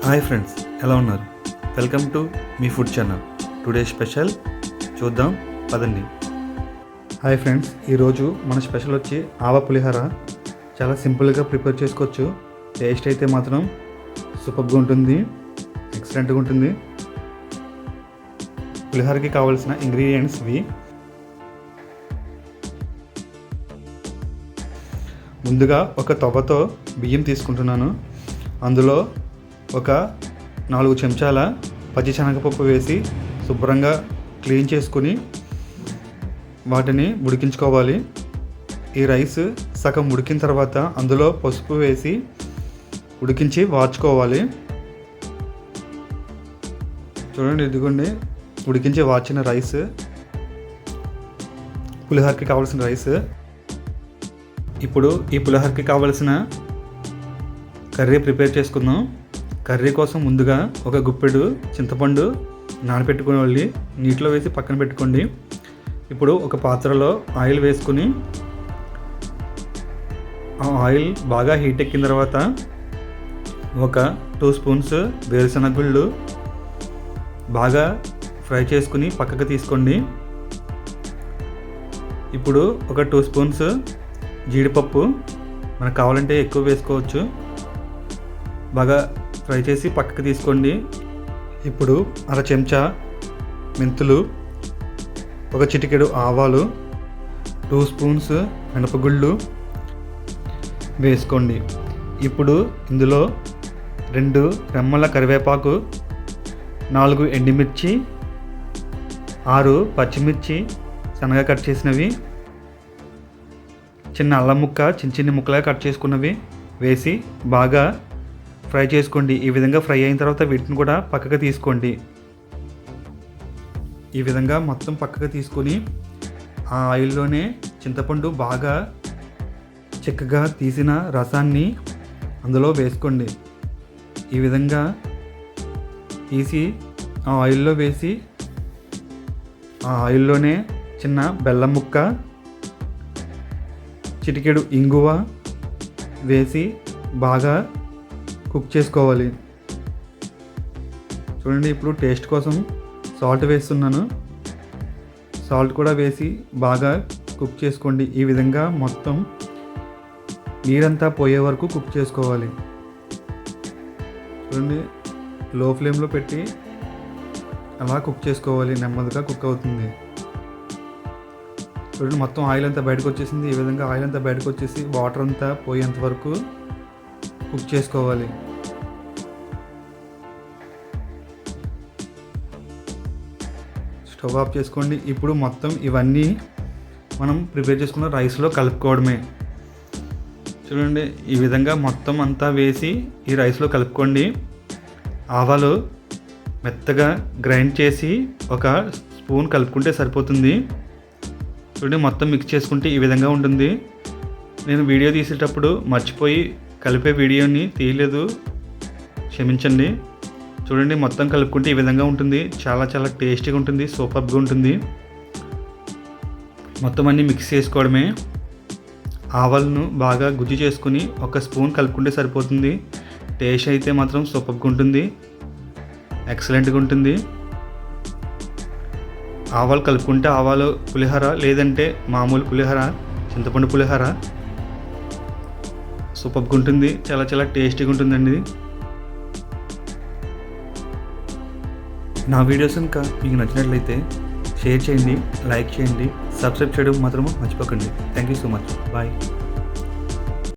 Hi friends, ఎలా ఉన్నారు? Welcome to me food channel. Today special చూద్దాం పదండి. హాయ్ ఫ్రెండ్స్, ఈరోజు మన స్పెషల్ వచ్చి ఆవ పులిహోర. చాలా సింపుల్గా ప్రిపేర్ చేసుకోవచ్చు. టేస్ట్ అయితే మాత్రం సూపర్గా ఉంటుంది, ఎక్సలెంట్గా ఉంటుంది. పులిహోరకి కావాల్సిన ఇంగ్రీడియంట్స్ ఇవి. ముందుగా ఒక తవ్వతో బియ్యం తీసుకుంటున్నాను. అందులో ఒక 4 చెంచాల పచ్చిశనగపప్పు వేసి శుభ్రంగా క్లీన్ చేసుకుని వాటిని ఉడికించుకోవాలి. ఈ రైస్ సగం ఉడికిన తర్వాత అందులో పసుపు వేసి ఉడికించి వార్చుకోవాలి. చూడండి, ఇదిగోండి ఉడికించి వార్చిన రైస్, పులిహోరకి కావాల్సిన రైస్. ఇప్పుడు ఈ పులిహోరకి కావాల్సిన కర్రీ ప్రిపేర్ చేసుకుందాం. కర్రీ కోసం ముందుగా ఒక గుప్పెడు చింతపండు నానబెట్టుకోవాలి, నీటిలో వేసి పక్కన పెట్టుకోండి. ఇప్పుడు ఒక పాత్రలో ఆయిల్ వేసుకుని ఆ ఆయిల్ బాగా హీట్ ఎక్కిన తర్వాత ఒక 2 స్పూన్స్ వేరుశనగ గుళ్ళు బాగా ఫ్రై చేసుకుని పక్కకు తీసుకోండి. ఇప్పుడు ఒక 2 స్పూన్స్ జీడిపప్పు, మనకు కావాలంటే ఎక్కువ వేసుకోవచ్చు, బాగా ఫ్రై చేసి పక్కకు తీసుకోండి. ఇప్పుడు 1/2 చెంచా మెంతులు, ఒక చిటికెడు ఆవాలు, 2 స్పూన్స్ మినపగుళ్ళు వేసుకోండి. ఇప్పుడు ఇందులో 2 రెమ్మల కరివేపాకు, 4 ఎండుమిర్చి, 6 పచ్చిమిర్చి సన్నగా కట్ చేసినవి, చిన్న అల్లం ముక్క చిన్న ముక్కలుగా కట్ చేసుకున్నవి వేసి బాగా ఫ్రై చేసుకోండి. ఈ విధంగా ఫ్రై అయిన తర్వాత వీటిని కూడా పక్కకు తీసుకోండి. ఈ విధంగా మొత్తం పక్కకు తీసుకొని ఆ ఆయిల్లోనే చింతపండు బాగా చిక్కగా తీసిన రసాన్ని అందులో వేసుకోండి. ఈ విధంగా తీసి ఆ ఆయిల్లో వేసి ఆ ఆయిల్లోనే చిన్న బెల్లం ముక్క, చిటికెడు ఇంగువ వేసి బాగా కుక్ చేసుకోవాలి. చూడండి, ఇప్పుడు టేస్ట్ కోసం సాల్ట్ వేస్తున్నాను. సాల్ట్ కూడా వేసి బాగా కుక్ చేసుకోండి. ఈ విధంగా మొత్తం నీరంతా పోయే వరకు కుక్ చేసుకోవాలి. చూడండి, లో ఫ్లేమ్లో పెట్టి అలా కుక్ చేసుకోవాలి. నెమ్మదిగా కుక్ అవుతుంది. చూడండి, మొత్తం ఆయిల్ అంతా బయటకు వచ్చేసింది. ఈ విధంగా ఆయిల్ అంతా బయటకు వచ్చేసి వాటర్ అంతా పోయేంత వరకు కుక్ చేసుకోవాలి. స్టవ్ ఆఫ్ చేసుకోండి. ఇప్పుడు మొత్తం ఇవన్నీ మనం ప్రిపేర్ చేసుకున్న రైస్లో కలుపుకోవడమే. చూడండి, ఈ విధంగా మొత్తం అంతా వేసి ఈ రైస్లో కలుపుకోండి. ఆవాలు మెత్తగా గ్రైండ్ చేసి ఒక స్పూన్ కలుపుకుంటే సరిపోతుంది. చూడండి, మొత్తం మిక్స్ చేసుకుంటే ఈ విధంగా ఉంటుంది. నేను వీడియో తీసేటప్పుడు మర్చిపోయి కలిపే వీడియోని తీయలేదు, క్షమించండి. చూడండి, మొత్తం కలుపుకుంటే ఈ విధంగా ఉంటుంది. చాలా చాలా టేస్టీగా ఉంటుంది, సూపర్గా ఉంటుంది. మొత్తం అన్నీ మిక్స్ చేసుకోవడమే. ఆవాలను బాగా గుజ్జు చేసుకుని ఒక స్పూన్ కలుపుకుంటే సరిపోతుంది. టేస్ట్ అయితే మాత్రం సూపర్గా ఉంటుంది, ఎక్సలెంట్గా ఉంటుంది. ఆవాలు కలుపుకుంటే ఆవాలు పులిహోర, లేదంటే మామూలు పులిహోర, చింతపండు పులిహోర సూపర్గా ఉంటుంది. చాలా చాలా టేస్టీగా ఉంటుందండి. నా వీడియోస్ ఇంకా మీకు నచ్చినట్లయితే షేర్ చేయండి, లైక్ చేయండి, సబ్స్క్రైబ్ చేయడం మాత్రం మర్చిపోకండి. Thank you so much. Bye.